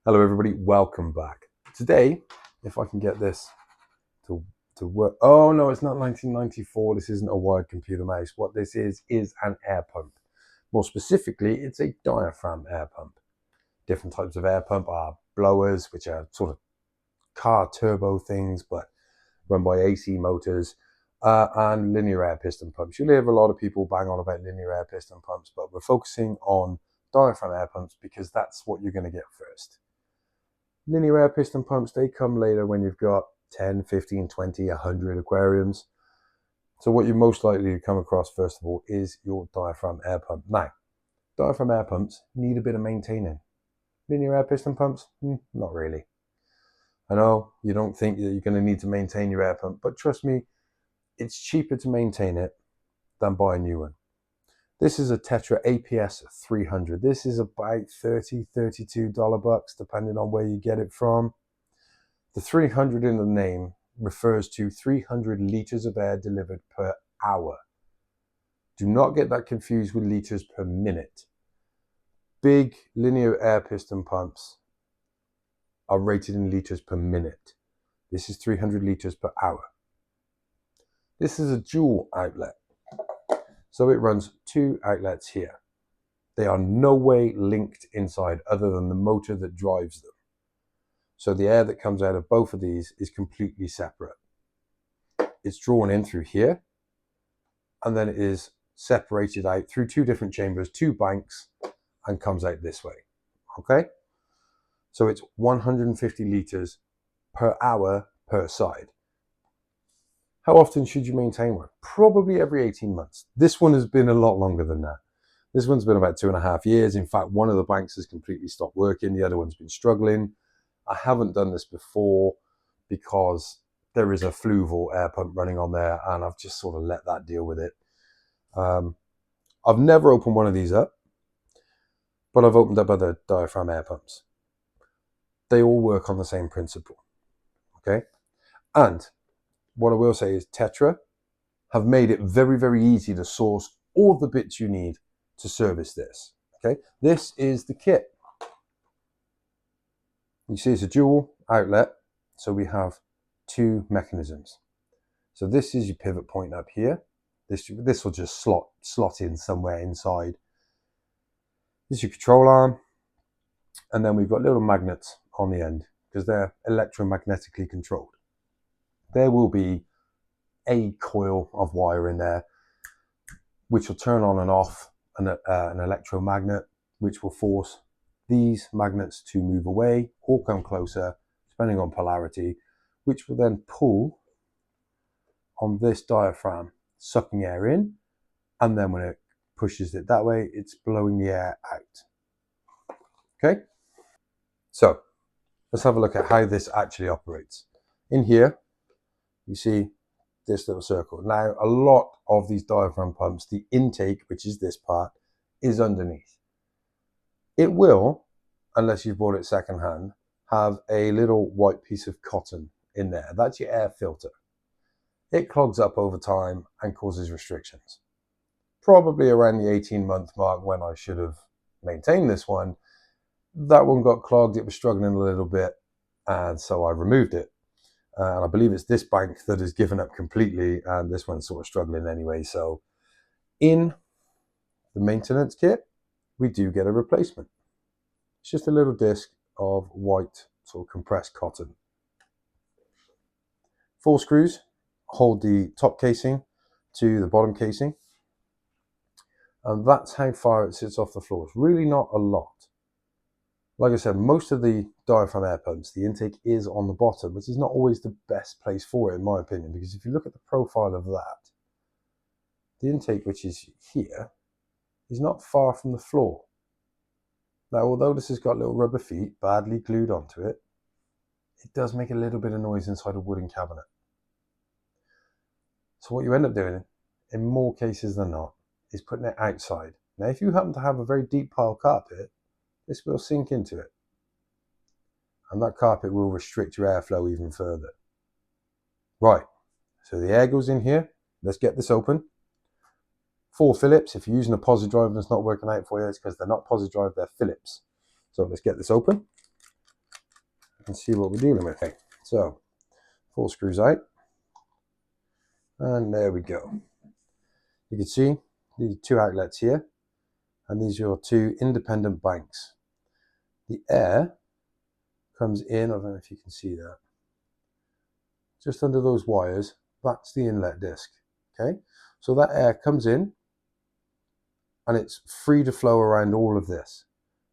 Hello everybody, welcome back. Today, if I can get this to work. Oh no, it's not 1994. This isn't a wired computer mouse. What this is an air pump. More specifically, it's a diaphragm air pump. Different types of air pump are blowers, which are sort of car turbo things, but run by AC motors, and linear air piston pumps. You'll hear a lot of people bang on about linear air piston pumps, but we're focusing on diaphragm air pumps because that's what you're going to get first. Linear air piston pumps, they come later when you've got 10, 15, 20, 100 aquariums. So what you're most likely to come across, first of all, is your diaphragm air pump. Now, diaphragm air pumps need a bit of maintaining. Linear air piston pumps, not really. I know you don't think that you're going to need to maintain your air pump, but trust me, it's cheaper to maintain it than buy a new one. This is a Tetra APS 300. This is about $30, $32 bucks, depending on where you get it from. The 300 in the name refers to 300 liters of air delivered per hour. Do not get that confused with liters per minute. Big linear air piston pumps are rated in liters per minute. This is 300 liters per hour. This is a dual outlet. So it runs two outlets here. They are no way linked inside other than the motor that drives them. So the air that comes out of both of these is completely separate. It's drawn in through here, and then it is separated out through two different chambers, two banks, and comes out this way. Okay? So it's 150 liters per hour per side. How often should you maintain one? Probably every 18 months. This one has been a lot longer than that. This one's been about 2.5 years. In fact, one of the banks has completely stopped working. The other one's been struggling. I haven't done this before because there is a Fluval air pump running on there, and I've just sort of let that deal with it. I've never opened one of these up, but I've opened up other diaphragm air pumps. They all work on the same principle, okay? And what I will say is Tetra have made it very, very easy to source all the bits you need to service this, okay? This is the kit. You see it's a dual outlet, so we have two mechanisms. So this is your pivot point up here. This will just slot in somewhere inside. This is your control arm, and then we've got little magnets on the end because they're electromagnetically controlled. There will be a coil of wire in there which will turn on and off an electromagnet, which will force these magnets to move away or come closer depending on polarity, which will then pull on this diaphragm, sucking air in, and then when it pushes it that way, it's blowing the air out. Okay, so let's have a look at how this actually operates. In here, you see this little circle. Now, a lot of these diaphragm pumps, the intake, which is this part, is underneath. It will, unless you've bought it secondhand, have a little white piece of cotton in there. That's your air filter. It clogs up over time and causes restrictions. Probably around the 18-month mark when I should have maintained this one, that one got clogged. It was struggling a little bit, and so I removed it. And I believe it's this bank that has given up completely, and this one's sort of struggling anyway. So in the maintenance kit, we do get a replacement. It's just a little disc of white sort of compressed cotton. 4 screws hold the top casing to the bottom casing, and that's how far it sits off the floor. It's really not a lot. Like I said, most of the diaphragm air pumps, the intake is on the bottom, which is not always the best place for it, in my opinion, because if you look at the profile of that, the intake, which is here, is not far from the floor. Now, although this has got little rubber feet badly glued onto it, it does make a little bit of noise inside a wooden cabinet. So what you end up doing, in more cases than not, is putting it outside. Now, if you happen to have a very deep pile carpet, this will sink into it, and that carpet will restrict your airflow even further. Right, so the air goes in here. Let's get this open. 4 Phillips. If you're using a posi drive and it's not working out for you, it's because they're not posi drive, they're Phillips. So let's get this open. and see what we're dealing with. Okay, so 4 screws out, and there we go. You can see the 2 outlets here, and these are your 2 independent banks. The air comes in, I don't know if you can see that, just under those wires. That's the inlet disc. Okay, so that air comes in and it's free to flow around all of this,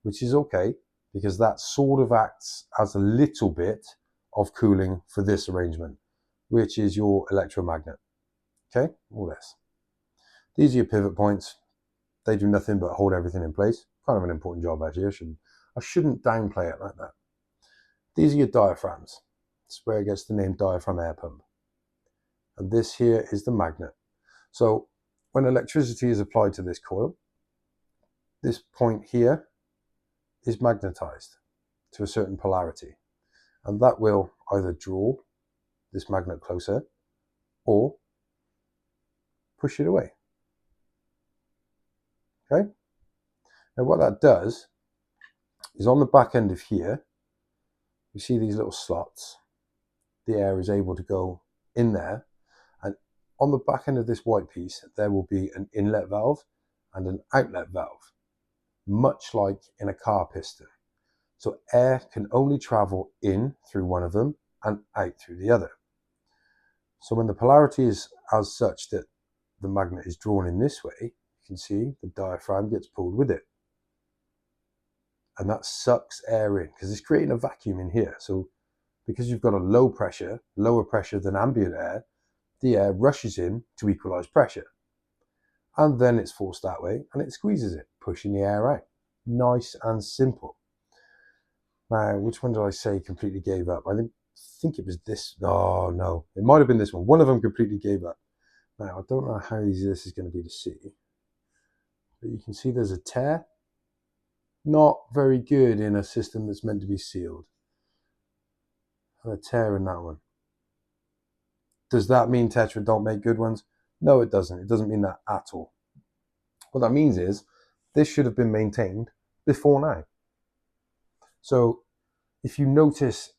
which is okay, because that sort of acts as a little bit of cooling for this arrangement, which is your electromagnet. Okay, all this. These are your pivot points. They do nothing but hold everything in place. Kind of an important job actually. I shouldn't downplay it like that. These are your diaphragms. That's where it gets the name diaphragm air pump. And this here is the magnet. So when electricity is applied to this coil, this point here is magnetized to a certain polarity. And that will either draw this magnet closer or push it away. Okay? Now what that does is on the back end of here, you see these little slots. The air is able to go in there, and on the back end of this white piece there will be an inlet valve and an outlet valve, much like in a car piston. So air can only travel in through one of them and out through the other. So when the polarity is as such that the magnet is drawn in this way, you can see the diaphragm gets pulled with it, and that sucks air in because it's creating a vacuum in here. So because you've got a low pressure, lower pressure than ambient air, the air rushes in to equalize pressure. And then it's forced that way and it squeezes it, pushing the air out. Nice and simple. Now, which one did I say completely gave up? I think it was this. Oh, no. It might have been this one. One of them completely gave up. Now, I don't know how easy this is going to be to see. But you can see there's a tear. Not very good in a system that's meant to be sealed. And a tear in that one. Does that mean Tetra don't make good ones? No, it doesn't. It doesn't mean that at all. What that means is this should have been maintained before now. So if you notice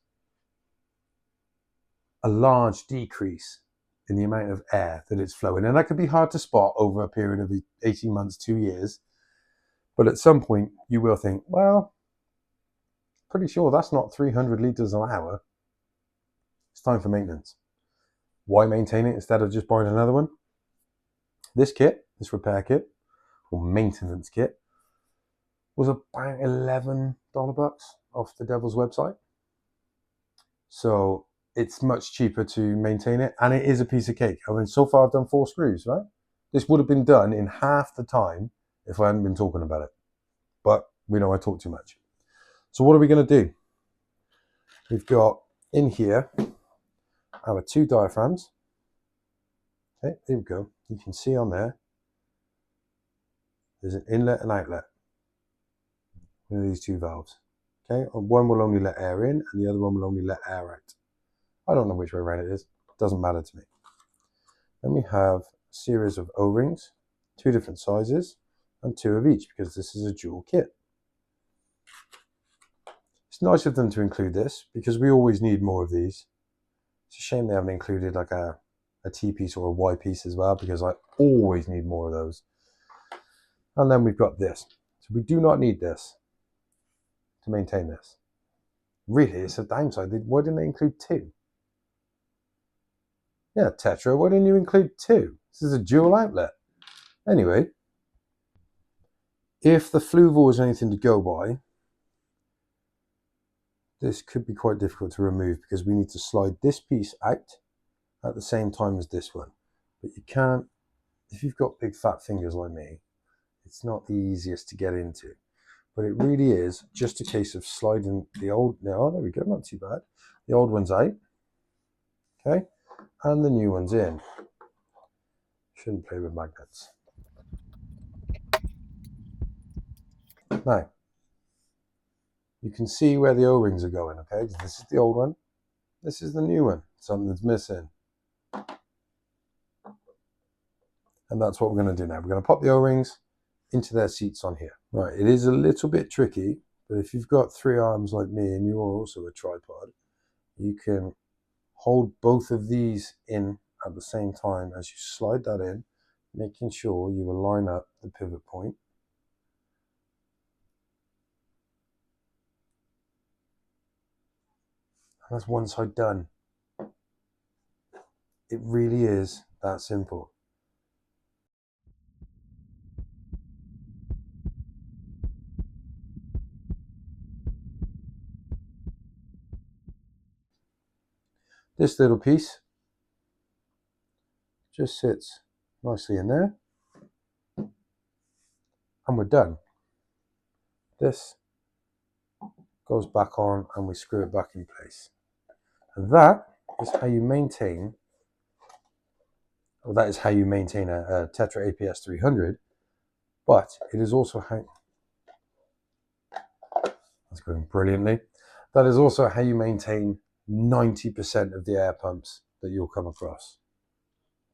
a large decrease in the amount of air that it's flowing, and that could be hard to spot over a period of 18 months, 2 years, but at some point you will think, well, pretty sure that's not 300 litres an hour. It's time for maintenance. Why maintain it instead of just buying another one? This kit, this repair kit, or maintenance kit, was about $11 off the Devil's website. So it's much cheaper to maintain it, and it is a piece of cake. I mean, so far I've done 4 screws, right? This would have been done in half the time if I hadn't been talking about it. But we know I talk too much. So what are we going to do? We've got in here our 2 diaphragms. Okay, there we go. You can see on there, there's an inlet and outlet with these 2 valves. Okay, and one will only let air in and the other one will only let air out. I don't know which way around it is. It doesn't matter to me. Then we have a series of O-rings, 2 different sizes, and 2 of each because this is a dual kit. It's nice of them to include this because we always need more of these. It's a shame they haven't included like a T-piece or a Y-piece as well, because I always need more of those. And then we've got this. So we do not need this to maintain this. Really, it's a downside. Why didn't they include 2? Yeah, Tetra, why didn't you include 2? This is a dual outlet. Anyway, if the Fluval is anything to go by, this could be quite difficult to remove because we need to slide this piece out at the same time as this one. But you can't, if you've got big fat fingers like me, it's not the easiest to get into. But it really is just a case of sliding the old, no, there we go, not too bad. The old one's out, okay, and the new one's in. Shouldn't play with magnets. Now, you can see where the O-rings are going, okay? This is the old one, this is the new one. Something's missing. And that's what we're going to do now. We're going to pop the O-rings into their seats on here. Right, it is a little bit tricky But if you've got 3 arms like me and you're also a tripod, you can hold both of these in at the same time as you slide that in, making sure you align up the pivot point. And that's one side done. It really is that simple. This little piece just sits nicely in there, and we're done. This goes back on and we screw it back in place. And that is how you maintain, a Tetra APS 300, but it is also how, that's going brilliantly, that is also how you maintain 90% of the air pumps that you'll come across.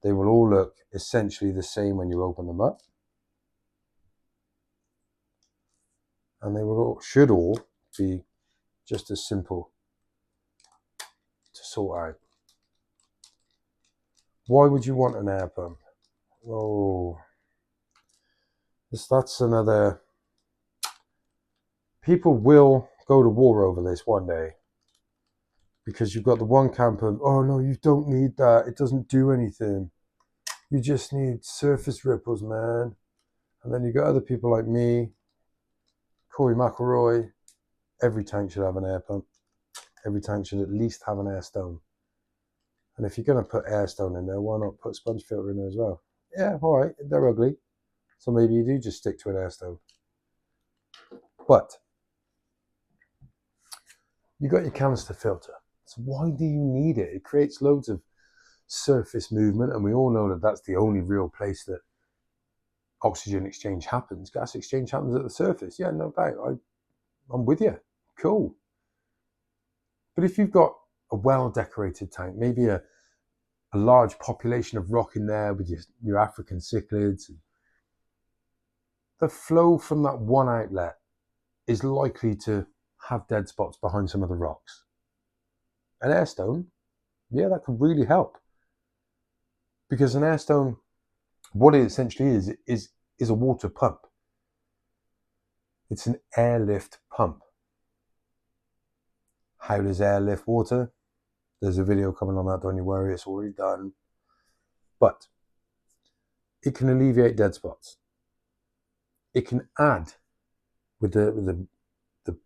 They will all look essentially the same when you open them up. And they should all be just as simple to sort out. Why would you want an air pump? Oh, that's another... People will go to war over this one day, because you've got the one camp of, oh no, you don't need that, it doesn't do anything, you just need surface ripples, man. And then you got other people like me, Corey McElroy. Every tank should have an air pump. Every tank should at least have an air stone. And if you're going to put air stone in there, why not put sponge filter in there as well? Yeah, all right, they're ugly, so maybe you do just stick to an air stone. But you got your canister filter. So why do you need it? It creates loads of surface movement, and we all know that that's the only real place that oxygen exchange happens. Gas exchange happens at the surface. Yeah, no doubt. I'm with you. Cool. But if you've got a well-decorated tank, maybe a large population of rock in there with your African cichlids, the flow from that one outlet is likely to have dead spots behind some of the rocks. An air stone, yeah, that could really help. Because an air stone, what it essentially is a water pump. It's an airlift pump. How does air lift water? There's a video coming on that, don't you worry, it's already done. But it can alleviate dead spots. It can add, with the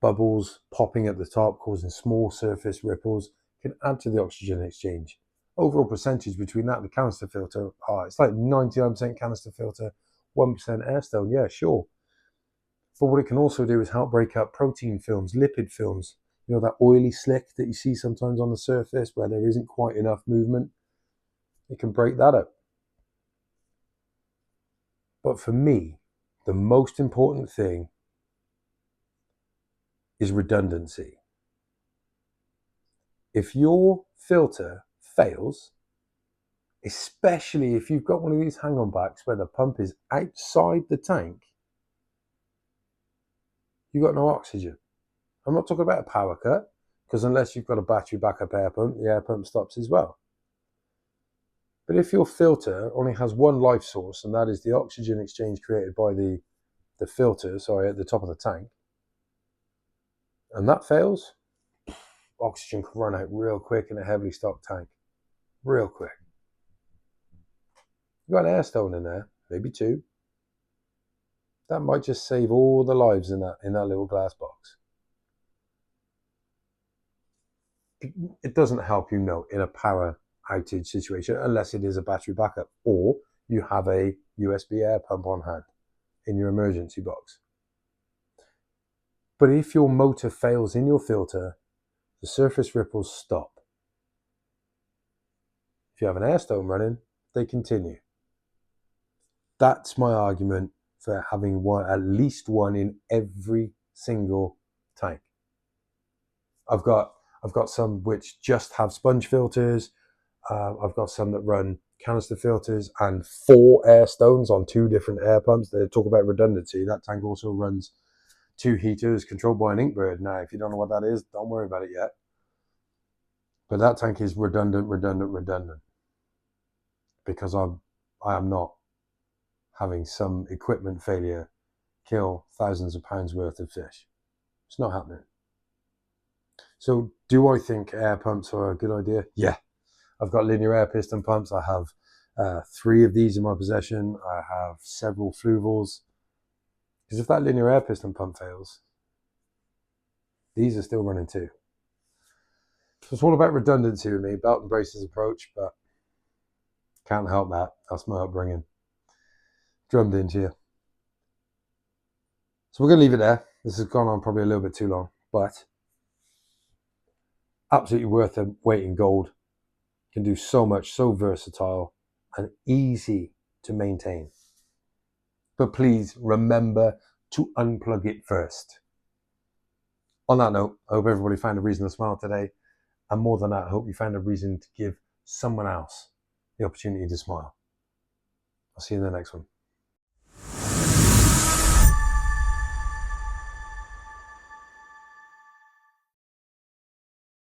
bubbles popping at the top, causing small surface ripples, can add to the oxygen exchange. Overall percentage between that and the canister filter, it's like 99% canister filter, 1% air stone, yeah, sure. But what it can also do is help break up protein films, lipid films, you know, that oily slick that you see sometimes on the surface where there isn't quite enough movement. It can break that up. But for me, the most important thing is redundancy. If your filter fails, especially if you've got one of these hang-on backs where the pump is outside the tank, you've got no oxygen. I'm not talking about a power cut, because unless you've got a battery backup air pump, the air pump stops as well. But if your filter only has one life source, and that is the oxygen exchange created by the filter, at the top of the tank, and that fails, oxygen can run out real quick in a heavily stocked tank. Real quick. You've got an air stone in there, maybe 2. That might just save all the lives in that little glass box. It doesn't help, you know, in a power outage situation, unless it is a battery backup, or you have a USB air pump on hand in your emergency box. But if your motor fails in your filter, the surface ripples stop. If you have an air stone running, they continue. That's my argument for having at least one in every single tank. I've got some which just have sponge filters. I've got some that run canister filters and 4 air stones on 2 different air pumps. They talk about redundancy. That tank also runs 2 heaters controlled by an Inkbird. Now, if you don't know what that is, don't worry about it yet. But that tank is redundant, because I am not having some equipment failure kill thousands of pounds worth of fish. It's not happening. So do I think air pumps are a good idea? Yeah. I've got linear air piston pumps. I have 3 of these in my possession. I have several fluvels. Because if that linear air piston pump fails, these are still running too. So it's all about redundancy with me, belt and braces approach, but can't help that. That's my upbringing. Drummed into you. So we're going to leave it there. This has gone on probably a little bit too long, but absolutely worth a weight in gold. Can do so much, so versatile and easy to maintain. But please remember to unplug it first. On that note, I hope everybody found a reason to smile today. And more than that, I hope you found a reason to give someone else the opportunity to smile. I'll see you in the next one.